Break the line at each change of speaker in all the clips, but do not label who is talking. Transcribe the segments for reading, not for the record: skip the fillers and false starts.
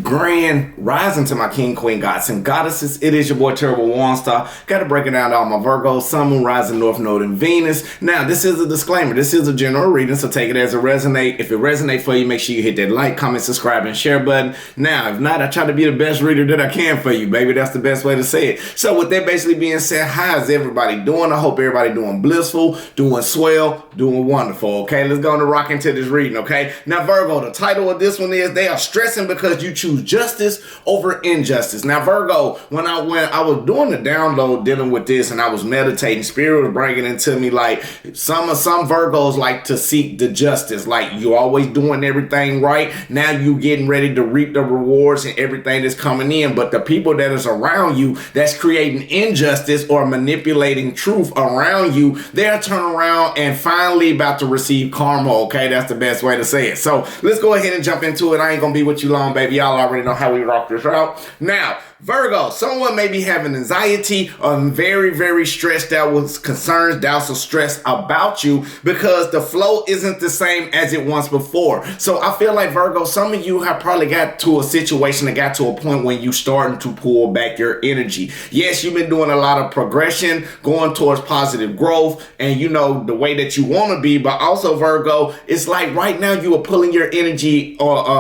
Grand rising to my king, queen, gods, and goddesses. It is your boy Terrible Waunstar. Got to break it down to all my Virgos, Sun, Moon, Rising, North Node, and Venus. Now, this is a disclaimer. This is a general reading, so take it as it resonate. If it resonates for you, make sure you hit that like, comment, subscribe, and share button. Now, if not, I try to be the best reader that I can for you, baby. That's the best way to say it. So, with that basically being said, how is everybody doing? I hope everybody doing blissful, doing swell, doing wonderful. Okay, let's go on to rock into this reading. Okay, now Virgo, the title of this one is "They Are Stressing Because You Choose Justice Over Injustice." Now, Virgo, when I was doing the download dealing with this and I was meditating, Spirit was bringing it to me like some Virgos like to seek the justice. Like, you always doing everything right. Now you getting ready to reap the rewards and everything that's coming in. But the people that is around you that's creating injustice or manipulating truth around you, they're turning around and finally about to receive karma. Okay, that's the best way to say it. So let's go ahead and jump into it. I ain't gonna be with you long, baby. Y'all already know how we rock this out. Now, Virgo, someone may be having anxiety or very, very stressed out with concerns, doubts, or stress about you because the flow isn't the same as it was before. So I feel like, Virgo, some of you have probably got to a situation that got to a point when you starting to pull back your energy. Yes, you've been doing a lot of progression, going towards positive growth, and you know the way that you want to be, but also, Virgo, it's like right now you are pulling your energy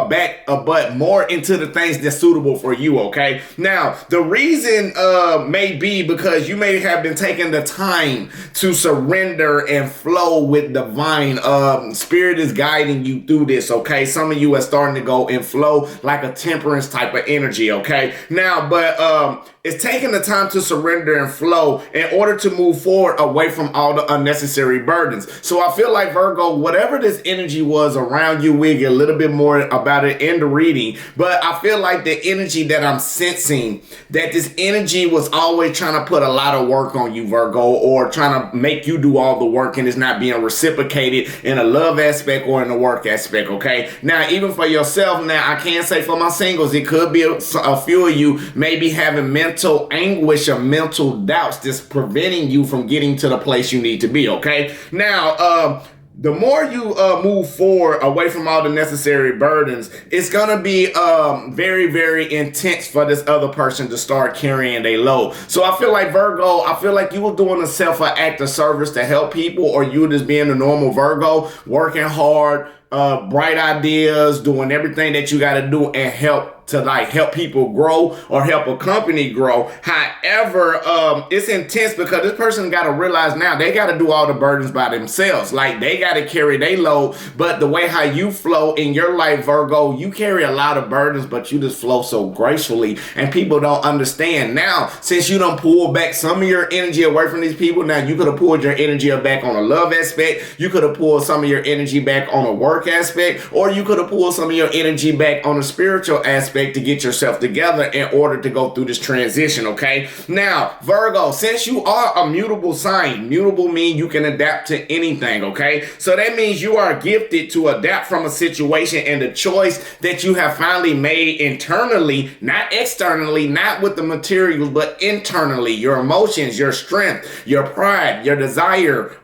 back, but more into the things that's suitable for you, okay? Now, the reason may be because you may have been taking the time to surrender and flow with divine. Spirit is guiding you through this, okay? Some of you are starting to go and flow like a temperance type of energy, okay? Now, but it's taking the time to surrender and flow in order to move forward away from all the unnecessary burdens. So I feel like, Virgo, whatever this energy was around you, we'll get a little bit more about it in the reading. But I feel like the energy that I'm sensing, that this energy was always trying to put a lot of work on you, Virgo, or trying to make you do all the work, and it's not being reciprocated in a love aspect or in a work aspect, okay? Now, even for yourself, now, I can't say for my singles, it could be a few of you maybe having mental anguish or mental doubts that's preventing you from getting to the place you need to be, okay? Now, the more you move forward away from all the necessary burdens, it's going to be very, very intense for this other person to start carrying their load. So I feel like, Virgo, I feel like you were doing a act of service to help people, or you just being a normal Virgo, working hard, bright ideas, doing everything that you got to do and help people grow or help a company grow. However, it's intense because this person got to realize now they got to do all the burdens by themselves. Like, they got to carry their load. But the way how you flow in your life, Virgo, you carry a lot of burdens, but you just flow so gracefully, and people don't understand. Now, since you don't pull back some of your energy away from these people, now you could have pulled your energy back on a love aspect. You could have pulled some of your energy back on a work aspect, or you could have pulled some of your energy back on a spiritual aspect to get yourself together in order to go through this transition, okay? Now, Virgo, since you are a mutable sign, mutable means you can adapt to anything, okay? So that means you are gifted to adapt from a situation, and the choice that you have finally made internally, not externally, not with the materials, but internally, your emotions, your strength, your pride, your desire,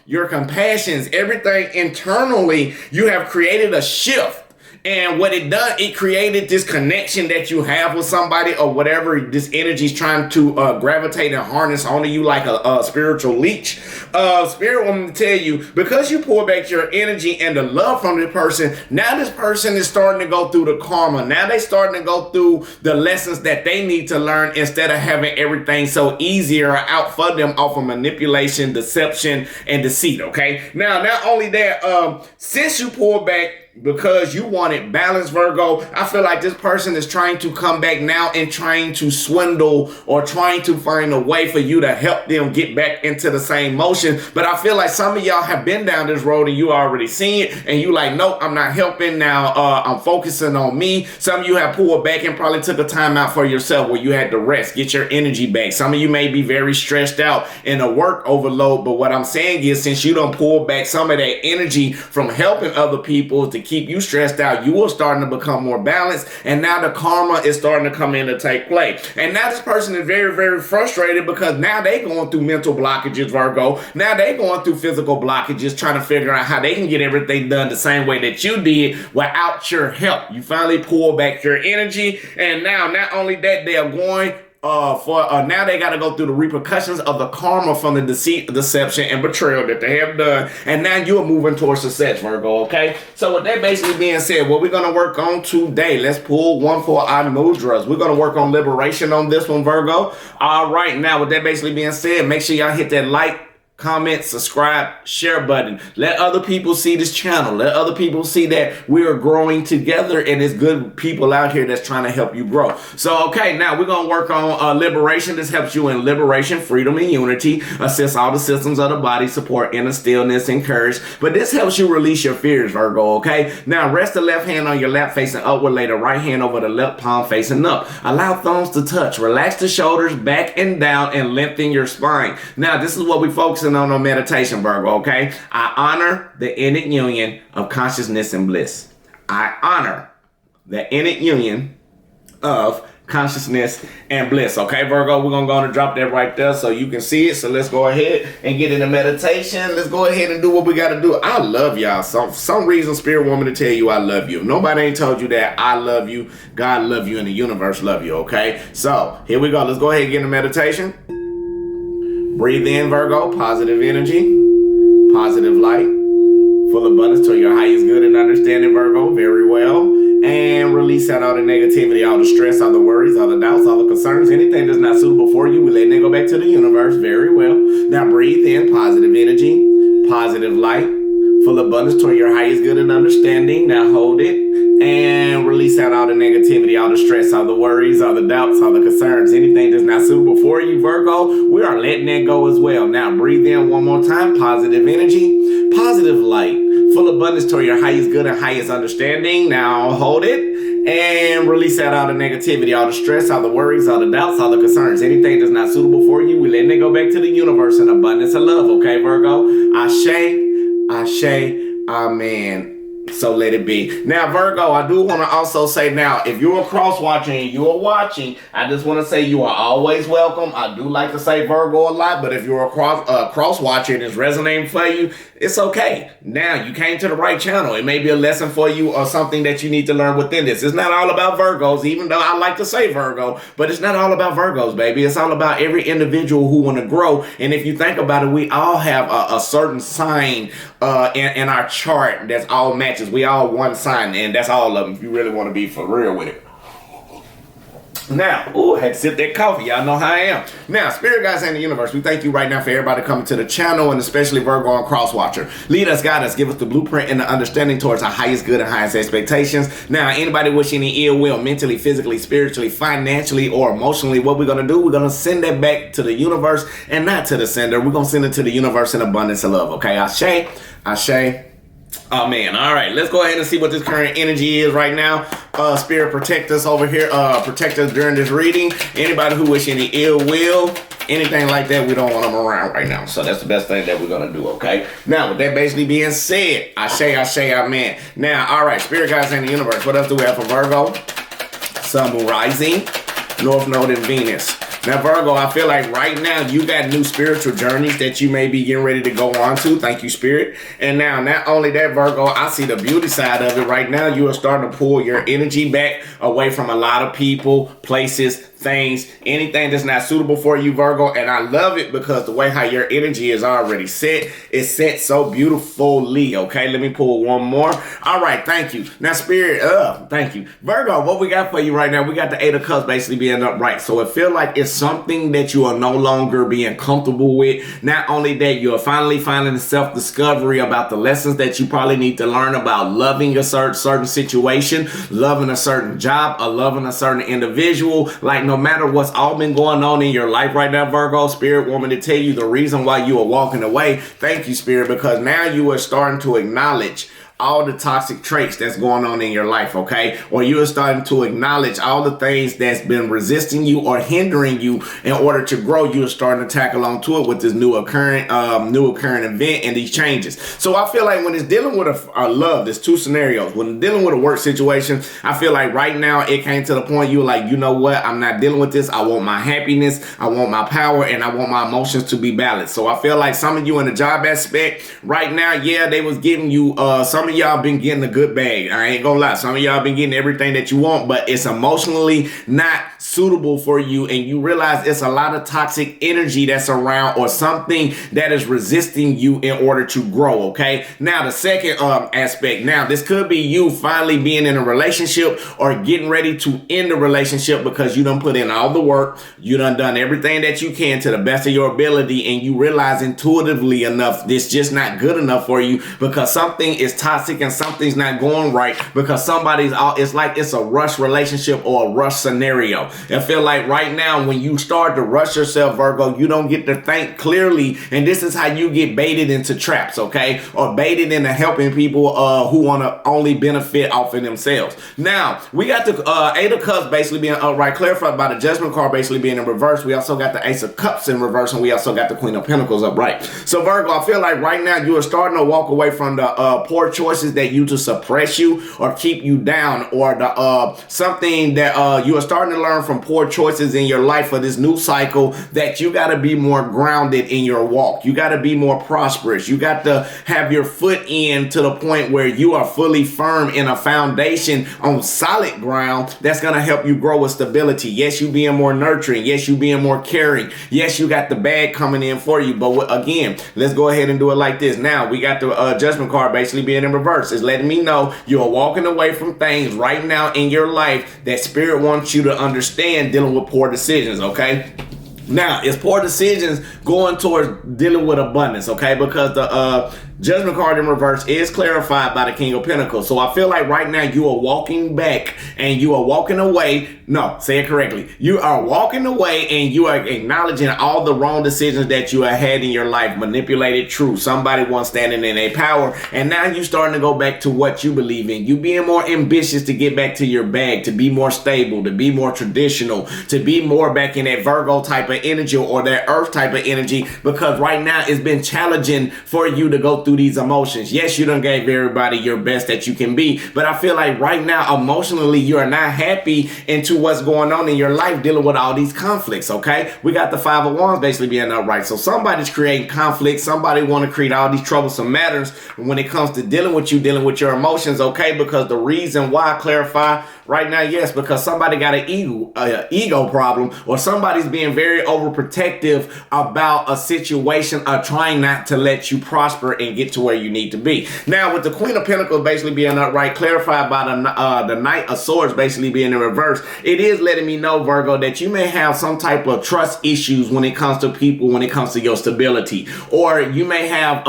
your compassions, everything internally, you have created a shift. And what it done, it created this connection that you have with somebody or whatever this energy is trying to gravitate and harness onto you like a spiritual leech. Spirit want me to tell you, because you pour back your energy and the love from this person, now this person is starting to go through the karma. Now they starting to go through the lessons that they need to learn instead of having everything so easier out for them off of manipulation, deception, and deceit, okay? Now, not only that, since you pull back because you wanted balance, Virgo, I feel like this person is trying to come back now and trying to swindle or trying to find a way for you to help them get back into the same motion. But I feel like some of y'all have been down this road and you already seen it, and you like, nope, I'm not helping now. I'm focusing on me. Some of you have pulled back and probably took a time out for yourself where you had to rest, get your energy back. Some of you may be very stressed out in a work overload, but what I'm saying is, since you don't pull back some of that energy from helping other people to keep you stressed out, you are starting to become more balanced. And now the karma is starting to come in to take place. And now this person is very, very frustrated because now they going through mental blockages, Virgo. Now they going through physical blockages, trying to figure out how they can get everything done the same way that you did without your help. You finally pull back your energy. And now, not only that, they are going now they got to go through the repercussions of the karma from the deceit, deception, and betrayal that they have done. And now you are moving towards success, Virgo, okay? So with that basically being said, what we're going to work on today, let's pull one for our mudras. We're going to work on liberation on this one, Virgo. All right, now with that basically being said, make sure y'all hit that like, comment, subscribe, share button. Let other people see this channel. Let other people see that we are growing together and there's good people out here that's trying to help you grow. So, okay, now we're going to work on liberation. This helps you in liberation, freedom, and unity. Assists all the systems of the body, support inner stillness and courage. But this helps you release your fears, Virgo, okay? Now, rest the left hand on your lap facing upward. Lay the right hand over the left palm facing up. Allow thumbs to touch. Relax the shoulders back and down and lengthen your spine. Now, this is what we focus on meditation, Virgo, okay? I honor the innate union of consciousness and bliss. I honor the innate union of consciousness and bliss, okay, Virgo? We're going to go and drop that right there so you can see it. So let's go ahead and get into meditation. Let's go ahead and do what we got to do. I love y'all. So for some reason, Spirit want me to tell you I love you. Nobody ain't told you that. I love you. God love you and the universe love you, okay? So here we go. Let's go ahead and get into meditation. Breathe in, Virgo, positive energy, positive light, full abundance to your highest good and understanding, Virgo, very well. And release out all the negativity, all the stress, all the worries, all the doubts, all the concerns, anything that's not suitable for you, we let it go back to the universe, very well. Now breathe in, positive energy, positive light, full abundance to your highest good and understanding. Now hold it. And release out all the negativity, all the stress, all the worries, all the doubts, all the concerns, anything that's not suitable for you, Virgo, we are letting that go as well. Now breathe in one more time, positive energy, positive light, full abundance to your highest good and highest understanding. Now hold it and release out all the negativity, all the stress, all the worries, all the doubts, all the concerns, anything that's not suitable for you, we letting it go back to the universe in abundance of love, okay, Virgo? Ashe, Ashe, Amen. So let it be. Now, Virgo, I do want to also say now, if you're cross-watching and you are watching, I just want to say you are always welcome. I do like to say Virgo a lot, but if you're a cross-watcher and it's resonating for you, it's okay. Now, you came to the right channel. It may be a lesson for you or something that you need to learn within this. It's not all about Virgos, even though I like to say Virgo, but it's not all about Virgos, baby. It's all about every individual who want to grow. And if you think about it, we all have a certain sign in our chart that's all matches. We all one sign, and that's all of them if you really want to be for real with it. Now, I had to sip that coffee. Y'all know how I am. Now, Spirit Guides and the universe, we thank you right now for everybody coming to the channel, and especially Virgo and Crosswatcher. Lead us, guide us, give us the blueprint and the understanding towards our highest good and highest expectations. Now, anybody wishing any ill will, mentally, physically, spiritually, financially, or emotionally, what we're going to do, we're going to send that back to the universe and not to the sender. We're going to send it to the universe in abundance of love, okay? Ashe, Ashe. Oh man, all right, let's go ahead and see what this current energy is right now. Spirit, protect us over here, protect us during this reading. Anybody who wish any ill will, anything like that, we don't want them around right now. So that's the best thing that we're gonna do, okay? Now, with that basically being said, Ashe, Ashe, Amen. Now, all right, Spirit Guides in the universe, what else do we have for Virgo? Sun, Moon, Rising, North Node, and Venus. Now, Virgo, I feel like right now you got new spiritual journeys that you may be getting ready to go on to. Thank you, Spirit. And now, not only that, Virgo, I see the beauty side of it. Right now, you are starting to pull your energy back away from a lot of people, places, things, anything that's not suitable for you, Virgo. And I love it because the way how your energy is already set, it's set so beautifully. Okay, let me pull one more. All right, thank you. Now, Spirit, thank you. Virgo, what we got for you right now, we got the Eight of Cups basically being upright. So it feels like it's something that you are no longer being comfortable with. Not only that, you're finally finding the self-discovery about the lessons that you probably need to learn about loving a certain situation, loving a certain job, or loving a certain individual. Like, no matter what's all been going on in your life right now, Virgo, Spirit want me to tell you the reason why you are walking away. Thank you, Spirit, because now you are starting to acknowledge all the toxic traits that's going on in your life, okay? Or you are starting to acknowledge all the things that's been resisting you or hindering you in order to grow. You are starting to tackle on to it with this new occurring event and these changes. So I feel like when it's dealing with a love, there's two scenarios. When dealing with a work situation, I feel like right now it came to the point you were like, you know what? I'm not dealing with this. I want my happiness. I want my power, and I want my emotions to be balanced. So I feel like some of you in the job aspect right now, yeah, they was giving you, some of y'all been getting a good bag. I ain't gonna lie. Some of y'all been getting everything that you want, but it's emotionally not suitable for you, and you realize it's a lot of toxic energy that's around or something that is resisting you in order to grow, okay? Now, the second aspect, now this could be you finally being in a relationship or getting ready to end the relationship because you done put in all the work, you done everything that you can to the best of your ability, and you realize intuitively enough this just not good enough for you because something is toxic and something's not going right because somebody's out. It's like it's a rush relationship or a rush scenario. I feel like right now when you start to rush yourself, Virgo, you don't get to think clearly, and this is how you get baited into traps, okay? Or baited into helping people who want to only benefit off of themselves. Now, we got the Eight of Cups basically being upright, clarified by the Judgment card basically being in reverse. We also got the Ace of Cups in reverse, and we also got the Queen of Pentacles upright. So Virgo, I feel like right now you are starting to walk away from the poor choices that used to suppress you or keep you down, or the something that you are starting to learn from poor choices in your life for this new cycle, that you got to be more grounded in your walk. You got to be more prosperous. You got to have your foot in to the point where you are fully firm in a foundation on solid ground that's going to help you grow with stability. Yes, you being more nurturing. Yes, you being more caring. Yes, you got the bag coming in for you. But again, let's go ahead and do it like this. Now, we got the Judgment card basically being in reverse. It's letting me know you are walking away from things right now in your life that Spirit wants you to understand dealing with poor decisions, okay? Now, it's poor decisions going towards dealing with abundance, okay? Because the Judgment card in reverse is clarified by the King of Pentacles. So I feel like right now you are walking back and you are walking away. No, say it correctly. You are walking away and you are acknowledging all the wrong decisions that you have had in your life. Manipulated truth. Somebody once standing in a power. And now you're starting to go back to what you believe in. You being more ambitious to get back to your bag, to be more stable, to be more traditional, to be more back in that Virgo type of energy or that Earth type of energy. Because right now it's been challenging for you to go through these emotions. Yes, you done gave everybody your best that you can be, but I feel like right now emotionally you are not happy into what's going on in your life dealing with all these conflicts, okay? We got the Five of Wands basically being upright. So somebody's creating conflict. Somebody want to create all these troublesome matters when it comes to dealing with you, dealing with your emotions, okay? Because the reason why I clarify right now, yes, because somebody got an ego problem, or somebody's being very overprotective about a situation or trying not to let you prosper and get to where you need to be. Now, with the Queen of Pentacles basically being upright, clarified by the Knight of Swords basically being in reverse, it is letting me know, Virgo, that you may have some type of trust issues when it comes to people, when it comes to your stability, or you may have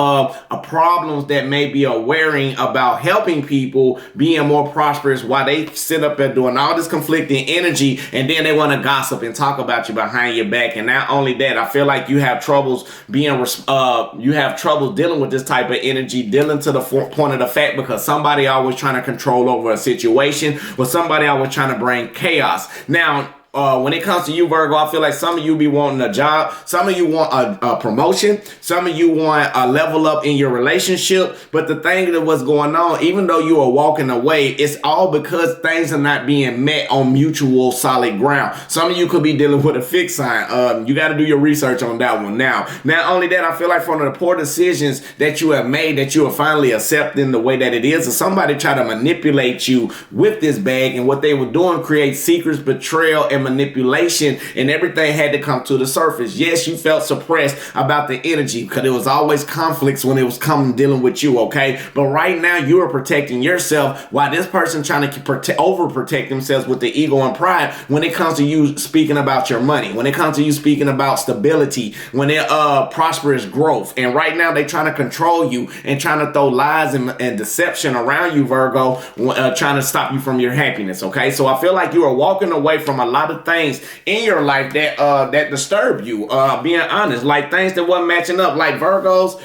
problems that may be wearing about helping people being more prosperous while they sit up there doing all this conflicting energy, and then they want to gossip and talk about you behind your back. And not only that, I feel like you have troubles dealing with this type of energy, dealing to the point of the fact because somebody always trying to control over a situation, or somebody always trying to bring chaos. Now, when it comes to you, Virgo, I feel like some of you be wanting a job, some of you want a promotion, some of you want a level up in your relationship. But the thing that what's going on, even though you are walking away, it's all because things are not being met on mutual solid ground. Some of you could be dealing with a fixed sign. You got to do your research on that one. Now, not only that, I feel like from the poor decisions that you have made, that you are finally accepting the way that it is, or somebody try to manipulate you with this bag, and what they were doing create secrets, betrayal, and manipulation, and everything had to come to the surface. Yes, you felt suppressed about the energy because it was always conflicts when it was coming dealing with you, okay? But right now you are protecting yourself while this person trying to overprotect themselves with the ego and pride when it comes to you speaking about your money, when it comes to you speaking about stability, when it prosperous growth. And right now they trying to control you and trying to throw lies and deception around you, Virgo, trying to stop you from your happiness, okay? So I feel like you are walking away from a lot lot of things in your life that that disturb you. Being honest, like things that wasn't matching up. Like Virgos,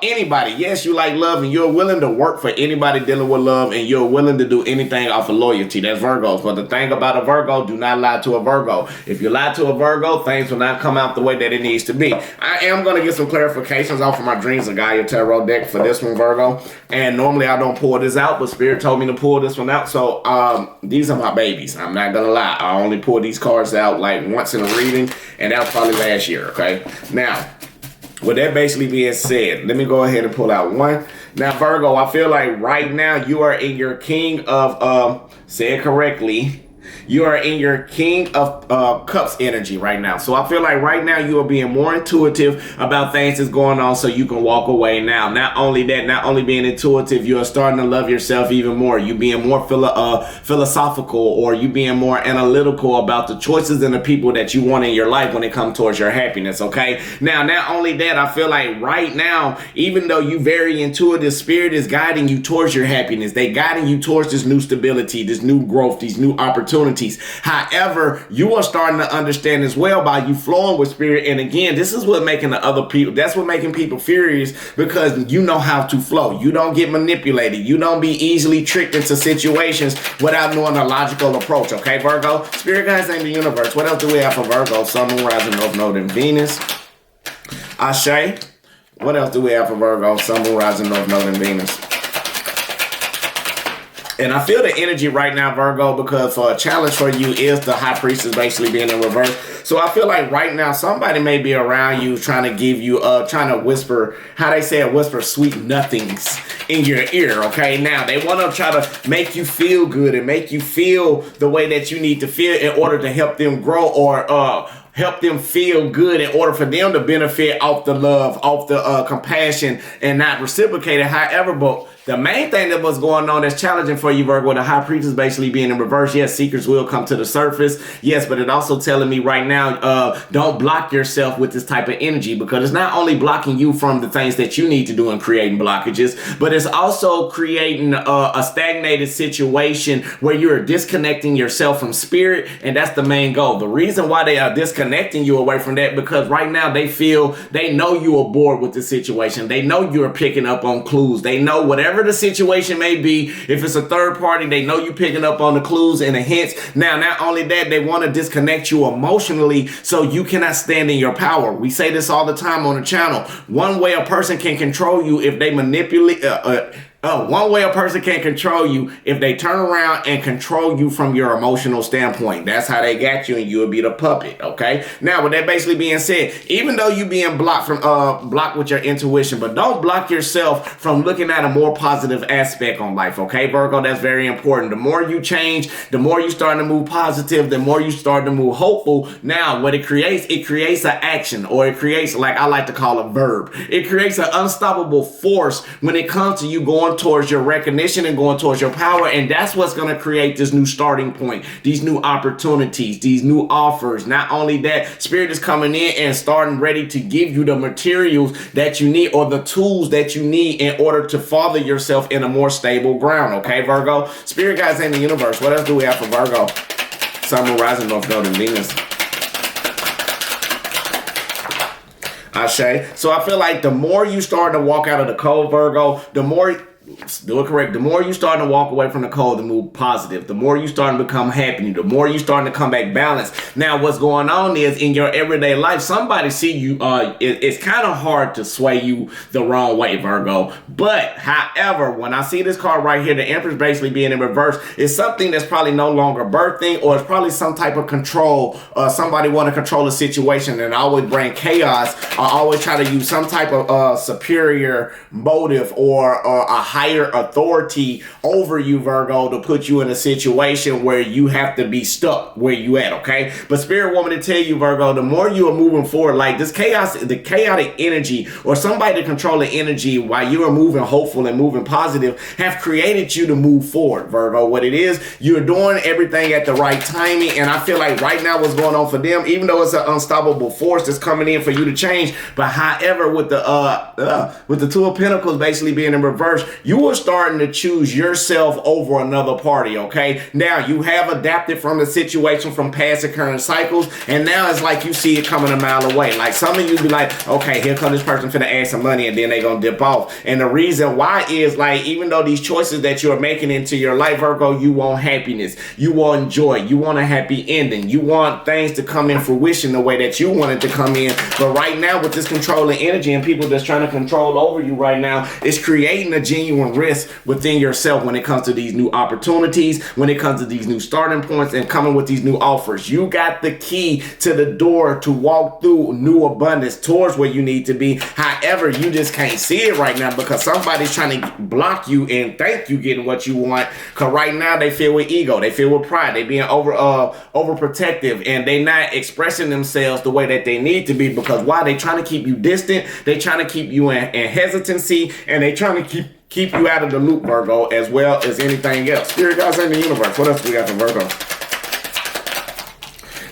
anybody. Yes, you like love, and you're willing to work for anybody dealing with love, and you're willing to do anything off of loyalty. That's Virgos. But the thing about a Virgo, do not lie to a Virgo. If you lie to a Virgo, things will not come out the way that it needs to be. I am going to get some clarifications off of my Dreams of Gaia Tarot deck for this one, Virgo. And normally I don't pull this out, but Spirit told me to pull this one out. So these are my babies. I'm not going to lie. I only pull these cards out like once in a reading, and that was probably last year, okay? Now, with that basically being said, let me go ahead and pull out one. Now, Virgo, I feel like right now you are in your king of, say it correctly, you are in your King of Cups energy right now. So I feel like right now you are being more intuitive about things that's going on so you can walk away now. Not only that, not only being intuitive, you are starting to love yourself even more. You being more philosophical, or you being more analytical about the choices and the people that you want in your life when it comes towards your happiness, okay? Now, not only that, I feel like right now, even though you very intuitive, Spirit is guiding you towards your happiness. They guiding you towards this new stability, this new growth, these new opportunities. However, you are starting to understand as well by you flowing with Spirit. And again, this is what making the other people, that's what making people furious, because you know how to flow. You don't get manipulated. You don't be easily tricked into situations without knowing a logical approach. Okay, Virgo? Spirit guides in the universe. What else do we have for Virgo? Sun, Moon, Rising, North Node, and Venus. Ashe. What else do we have for Virgo? Sun, Moon, Rising, North Node, and Venus. And I feel the energy right now, Virgo, because a challenge for you is the High Priestess basically being in reverse. So I feel like right now somebody may be around you trying to give you, trying to whisper, how they say it, whisper sweet nothings in your ear, okay? Now, they want to try to make you feel good and make you feel the way that you need to feel in order to help them grow, or help them feel good in order for them to benefit off the love, off the compassion, and not reciprocate it. However, but the main thing that was going on that's challenging for you, Virgo, the High Priestess basically being in reverse. Yes, secrets will come to the surface. Yes, but it also telling me right now, don't block yourself with this type of energy, because it's not only blocking you from the things that you need to do and creating blockages, but it's also creating a stagnated situation where you're disconnecting yourself from Spirit, and that's the main goal. The reason why they are disconnecting you away from that, because right now they know you are bored with the situation. They know you're picking up on clues. They know whatever the situation may be. If it's a third party, they know you picking up on the clues and the hints. Now, not only that, they want to disconnect you emotionally so you cannot stand in your power. We say this all the time on the channel. One way a person can control you if they manipulate, one way a person can control you if they turn around and control you from your emotional standpoint. That's how they got you, and you'll be the puppet, okay? Now, with that basically being said, even though you being blocked from blocked with your intuition, but don't block yourself from looking at a more positive aspect on life, okay, Virgo? That's very important. The more you change, the more you start to move positive, the more you start to move hopeful. Now, what it creates an action, or it creates, like I like to call a verb. It creates an unstoppable force when it comes to you going towards your recognition and going towards your power. And that's what's going to create this new starting point, these new opportunities, these new offers. Not only that, Spirit is coming in and starting ready to give you the materials that you need, or the tools that you need in order to father yourself in a more stable ground. Okay, Virgo? Spirit guides in the universe. What else do we have for Virgo? Sun, Moon, Rising, North Node, and Venus. Ashe. So I feel like the more you start to walk out of the cold, Virgo, the more, do it correct, the more you starting to walk away from the cold and move positive, the more you starting to become happy, the more you starting to come back balanced. Now, what's going on is in your everyday life, somebody see you, it's kind of hard to sway you the wrong way, Virgo. But however, when I see this card right here, the Empress basically being in reverse, it's something that's probably no longer birthing, or it's probably some type of control. Somebody want to control a situation and always bring chaos. I always try to use some type of superior motive or a higher authority over you, Virgo, to put you in a situation where you have to be stuck where you at, okay? But Spirit want me to tell you, Virgo, the more you are moving forward, like this chaos, the chaotic energy, or somebody to control the energy while you are moving hopeful and moving positive, have created you to move forward, Virgo. What it is, you're doing everything at the right timing, and I feel like right now what's going on for them, even though it's an unstoppable force that's coming in for you to change, but however, with the Two of Pentacles basically being in reverse, you are starting to choose yourself over another party, okay? Now, you have adapted from the situation from past occurring cycles, and now it's like you see it coming a mile away. Like some of you be like, okay, here come this person finna ask some money, and then they gonna dip off. And the reason why is like, even though these choices that you're making into your life, Virgo, you want happiness, you want joy, you want a happy ending, you want things to come in fruition the way that you want it to come in. But right now, with this controlling energy and people that's trying to control over you right now, it's creating a genuine risk within yourself when it comes to these new opportunities, when it comes to these new starting points and coming with these new offers. You got the key to the door to walk through new abundance towards where you need to be. However, you just can't see it right now because somebody's trying to block you and think you getting what you want. Because right now they feel with ego, they feel with pride, they being overprotective, and they not expressing themselves the way that they need to be. Because why? They trying to keep you distant, they trying to keep you in hesitancy, and they trying to keep you out of the loop, Virgo, as well as anything else. Spirit guides in the universe. What else we got for Virgo?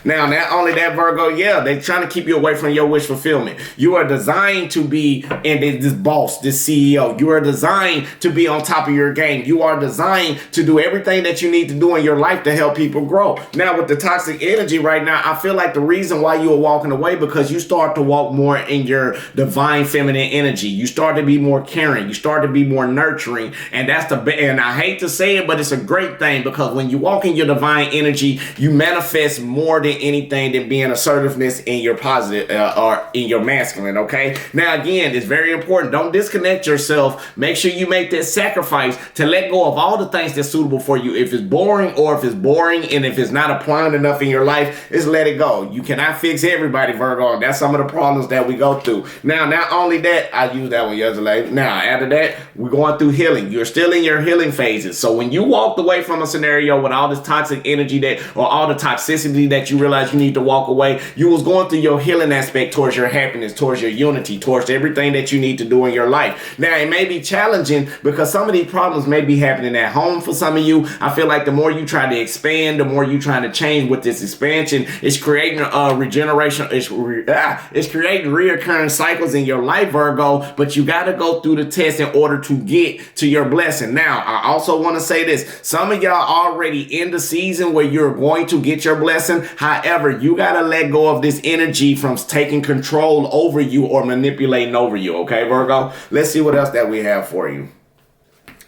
Now, not only that, Virgo, yeah, they're trying to keep you away from your wish fulfillment. You are designed to be this boss, this CEO. You are designed to be on top of your game. You are designed to do everything that you need to do in your life to help people grow. Now, with the toxic energy right now, I feel like the reason why you are walking away because you start to walk more in your divine feminine energy. You start to be more caring. You start to be more nurturing. And and I hate to say it, but it's a great thing because when you walk in your divine energy, you manifest more than anything than being assertiveness in your positive or in your masculine. Okay, now again, it's very important. Don't disconnect yourself. Make sure you make that sacrifice to let go of all the things that's suitable for you. If it's boring, or if it's boring and if it's not applying enough in your life, just let it go. You cannot fix everybody, Virgo. That's some of the problems that we go through. Now, not only that, I used that one yesterday. Now, after that, we're going through healing. You're still in your healing phases. So when you walked away from a scenario with all this toxic energy or all the toxicity that you realize you need to walk away, you was going through your healing aspect towards your happiness, towards your unity, towards everything that you need to do in your life. Now, it may be challenging because some of these problems may be happening at home for some of you. I feel like the more you try to expand, the more you trying to change with this expansion, it's creating regeneration. It's creating reoccurring cycles in your life, Virgo, but you got to go through the test in order to get to your blessing. Now, I also want to say this. Some of y'all already in the season where you're going to get your blessing. However, you got to let go of this energy from taking control over you or manipulating over you. Okay, Virgo? Let's see what else that we have for you.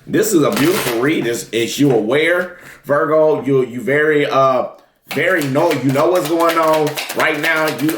This is a beautiful read. Is you aware, Virgo? You very you know what's going on right now. You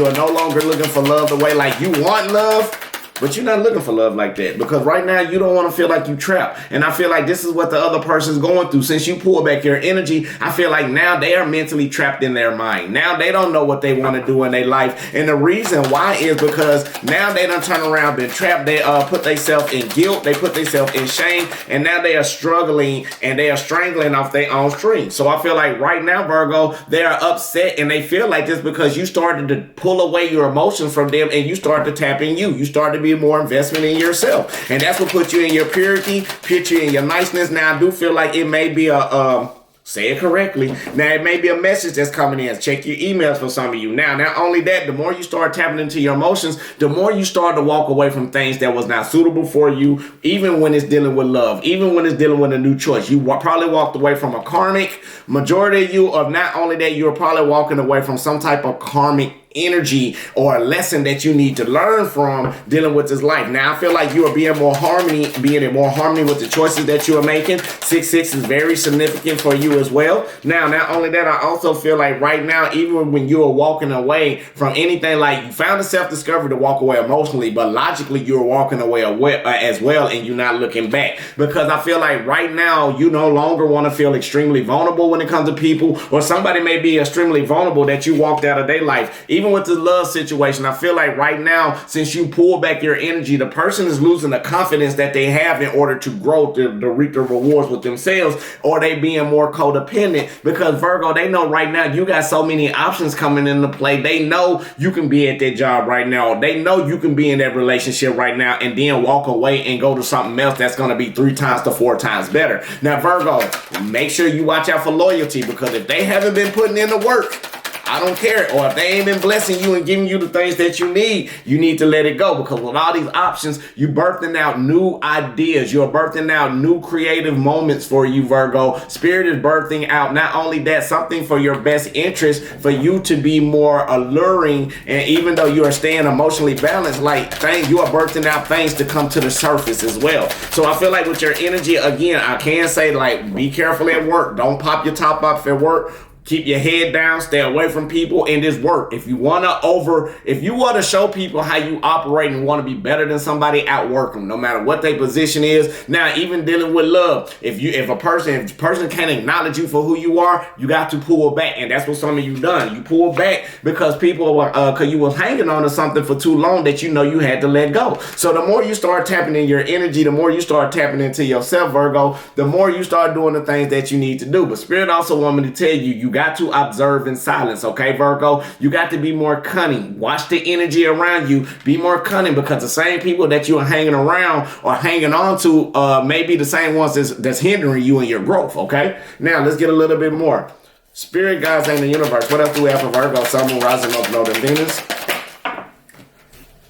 are no longer looking for love the way like you want love. But you're not looking for love like that because right now you don't want to feel like you trapped. And I feel like this is what the other person's going through. Since you pull back your energy, I feel like now they are mentally trapped in their mind. Now they don't know what they want to do in their life. And the reason why is because now they done turn around, been trapped. They put themselves in guilt. They put themselves in shame. And now they are struggling and they are strangling off their own string. So I feel like right now, Virgo, they are upset and they feel like this because you started to pull away your emotions from them and you start to tap in you. You start to be more investment in yourself, and that's what put you in your purity, put you in your niceness. Now I do feel like it may be a say it correctly. Now it may be a message that's coming in. Check your emails for some of you. Now, not only that, the more you start tapping into your emotions, the more you start to walk away from things that was not suitable for you, even when it's dealing with love, even when it's dealing with a new choice. You probably walked away from a karmic. Majority of you, of not only that, you're probably walking away from some type of karmic energy or a lesson that you need to learn from dealing with this life. Now I feel like you are being in more harmony with the choices that you are making. 6-6 is very significant for you as well. Now, not only that, I also feel like right now, even when you are walking away from anything, like you found a self-discovery to walk away emotionally, but logically you're walking away as well, and you're not looking back, because I feel like right now you no longer want to feel extremely vulnerable when it comes to people, or somebody may be extremely vulnerable that you walked out of their life. Even with the love situation, I feel like right now, since you pull back your energy, the person is losing the confidence that they have in order to grow, to reap the rewards with themselves, or they being more codependent, because Virgo, they know right now you got so many options coming into play. They know you can be at that job right now. They know you can be in that relationship right now and then walk away and go to something else that's going to be 3 times to 4 times better. Now, Virgo, make sure you watch out for loyalty, because if they haven't been putting in the work, I don't care. Or if they ain't been blessing you and giving you the things that you need to let it go. Because with all these options, you're birthing out new ideas. You're birthing out new creative moments for you, Virgo. Spirit is birthing out not only that, something for your best interest, for you to be more alluring. And even though you are staying emotionally balanced, like things, you are birthing out things to come to the surface as well. So I feel like with your energy, again, I can say, like, be careful at work. Don't pop your top off at work. Keep your head down, stay away from people, and just work. If you want to show people how you operate and want to be better than somebody, outwork them, no matter what their position is. Now, even dealing with love, if a person can't acknowledge you for who you are, you got to pull back, and that's what some of you done. You pull back because people were, because you was hanging on to something for too long that you know you had to let go. So the more you start tapping in your energy, the more you start tapping into yourself, Virgo, the more you start doing the things that you need to do. But Spirit also want me to tell you, you got to observe in silence, okay, Virgo? You got to be more cunning. Watch the energy around you. Be more cunning, because the same people that you are hanging around or hanging on to may be the same ones that's hindering you in your growth, okay? Now, let's get a little bit more. Spirit guides in the universe. What else do we have for Virgo? Sun, Moon, Rising, North Node, and Venus.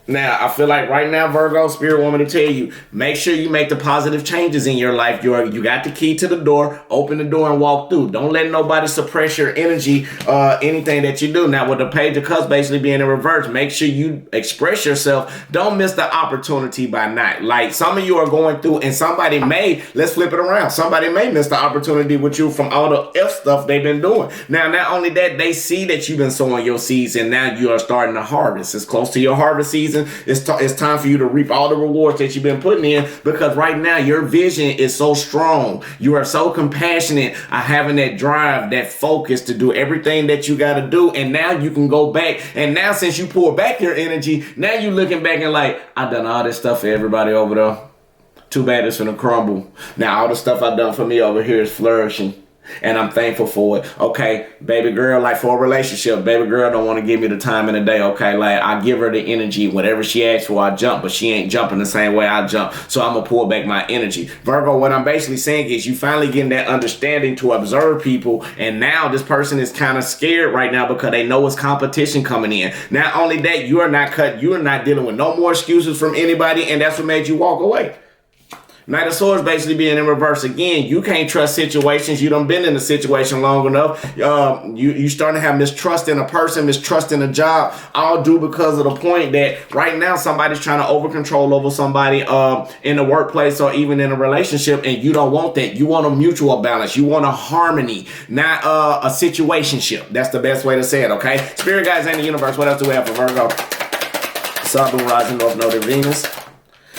Now, I feel like right now, Virgo, Spirit want me to tell you, make sure you make the positive changes in your life. You got the key to the door. Open the door and walk through. Don't let nobody suppress your energy, anything that you do. Now, with the Page of Cups basically being in reverse, make sure you express yourself. Don't miss the opportunity by not. Like, some of you are going through, and somebody may, let's flip it around, somebody may miss the opportunity with you from all the F stuff they've been doing. Now, not only that, they see that you've been sowing your seeds, and now you are starting to harvest. It's close to your harvest season. It's time for you to reap all the rewards that you've been putting in, because right now your vision is so strong. You are so compassionate, having that drive, that focus to do everything that you got to do. And now you can go back. And now, since you pull back your energy, now you looking back and like, I've done all this stuff for everybody over there. Too bad it's gonna crumble. Now all the stuff I've done for me over here is flourishing, and I'm thankful for it. Okay, baby girl, like for a relationship, baby girl don't want to give me the time in the day. Okay, like I give her the energy. Whatever she asks for, I jump, but she ain't jumping the same way I jump. So I'm gonna pull back my energy. Virgo, what I'm basically saying is you finally getting that understanding to observe people, and now this person is kind of scared right now because they know it's competition coming in. Not only that, you are not dealing with no more excuses from anybody, and that's what made you walk away. Knight of Swords basically being in reverse again. You can't trust situations. You done been in a situation long enough. You starting to have mistrust in a person, mistrust in a job, all due because of the point that right now somebody's trying to over control over somebody in the workplace or even in a relationship, and you don't want that. You want a mutual balance. You want a harmony, not a situationship. That's the best way to say it, okay? Spirit guides in the universe. What else do we have for Virgo? Sun, Moon, Rising, North Node, and Venus.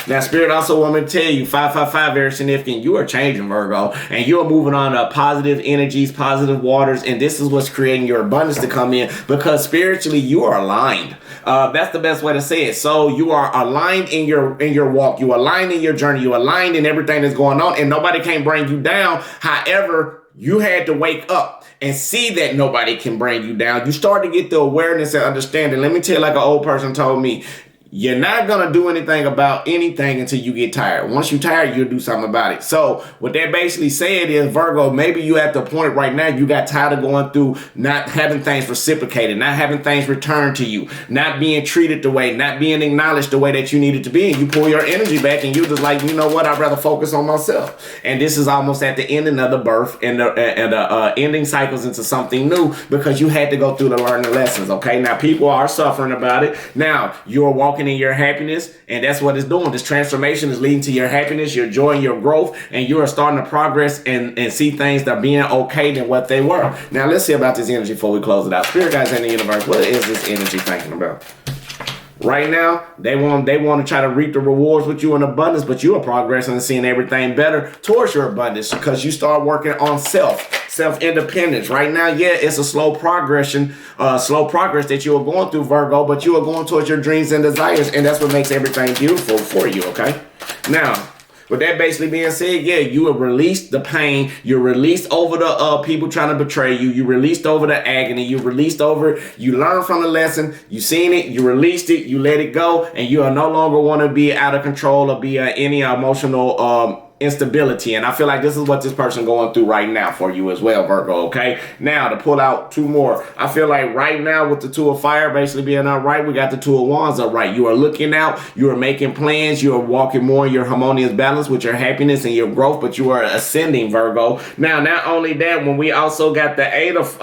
Now, Spirit also want me to tell you, 555, very significant. You are changing, Virgo, and you are moving on to positive energies, positive waters, and this is what's creating your abundance to come in, because spiritually you are aligned. That's the best way to say it. So you are aligned in your walk. You are aligned in your journey. You are aligned in everything that's going on, and nobody can bring you down. However, you had to wake up and see that nobody can bring you down. You start to get the awareness and understanding. Let me tell you, like an old person told me, you're not going to do anything about anything until you get tired. Once you're tired, you'll do something about it. So what that basically said is, Virgo, maybe you at the point right now you got tired of going through not having things reciprocated, not having things returned to you, not being treated the way, not being acknowledged the way that you needed to be. And you pull your energy back and you just like, you know what, I'd rather focus on myself. And this is almost at the ending of the birth and the ending cycles into something new, because you had to go through the learning lessons. Okay, now people are suffering about it. Now you're walking in your happiness, and that's what it's doing. This transformation is leading to your happiness, your joy, and your growth, and you are starting to progress and see things that are being okay than what they were. Now let's see about this energy before we close it out. Spirit guides in the universe, what is this energy thinking about? Right now, they want to try to reap the rewards with you in abundance, but you are progressing and seeing everything better towards your abundance because you start working on self-independence. Right now, yeah, it's a slow progress that you are going through, Virgo, but you are going towards your dreams and desires, and that's what makes everything beautiful for you, okay? Now, with that basically being said, yeah, you have released the pain. You're released over the people trying to betray you. You released over the agony. You released over, you learned from the lesson. You seen it. You released it. You let it go. And you are no longer want to be out of control or be any emotional instability. And I feel like this is what this person going through right now for you as well, Virgo, okay? Now, to pull out two more, I feel like right now with the Two of Fire basically being upright, we got the Two of Wands upright. You are looking out, you are making plans, you are walking more in your harmonious balance with your happiness and your growth, but you are ascending, Virgo. Now, not only that, when we also got the Eight of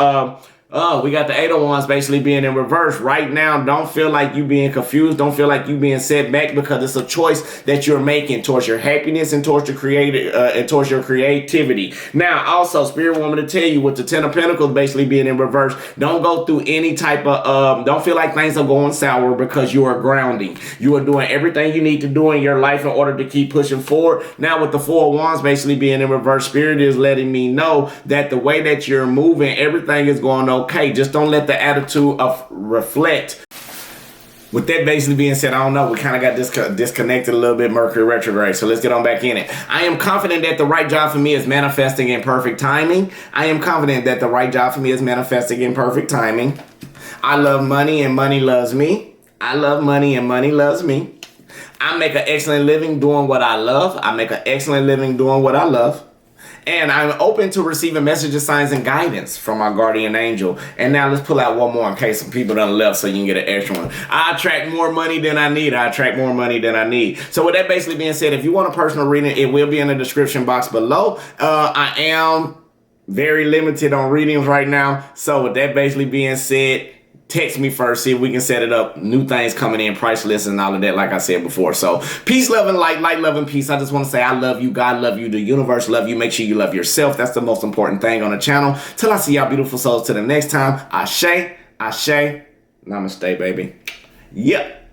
Wands basically being in reverse. Right now, don't feel like you being confused. Don't feel like you being set back, because it's a choice that you're making towards your happiness and towards your creativity. Now, also, Spirit want me to tell you with the Ten of Pentacles basically being in reverse, don't go through any type of, don't feel like things are going sour, because you are grounding. You are doing everything you need to do in your life in order to keep pushing forward. Now, with the Four of Wands basically being in reverse, Spirit is letting me know that the way that you're moving, everything is going okay. Just don't let the attitude of reflect. With that basically being said, I don't know, we kind of got disconnected a little bit, Mercury retrograde, so let's get on back in it. I am confident that the right job for me is manifesting in perfect timing. I am confident that the right job for me is manifesting in perfect timing. I love money and money loves me. I love money and money loves me. I make an excellent living doing what I love. I make an excellent living doing what I love. And I'm open to receiving messages, signs, and guidance from my guardian angel. And now let's pull out one more in case some people done left so you can get an extra one. I attract more money than I need. I attract more money than I need. So with that basically being said, if you want a personal reading, it will be in the description box below. I am very limited on readings right now. So with that basically being said, text me first, see if we can set it up. New things coming in, price lists and all of that, like I said before. So peace, love, and light, love, and peace. I just want to say I love you, God love you, the universe love you. Make sure you love yourself. That's the most important thing on the channel. Till I see y'all beautiful souls till the next time. Ashe, ashe, namaste, baby. Yep.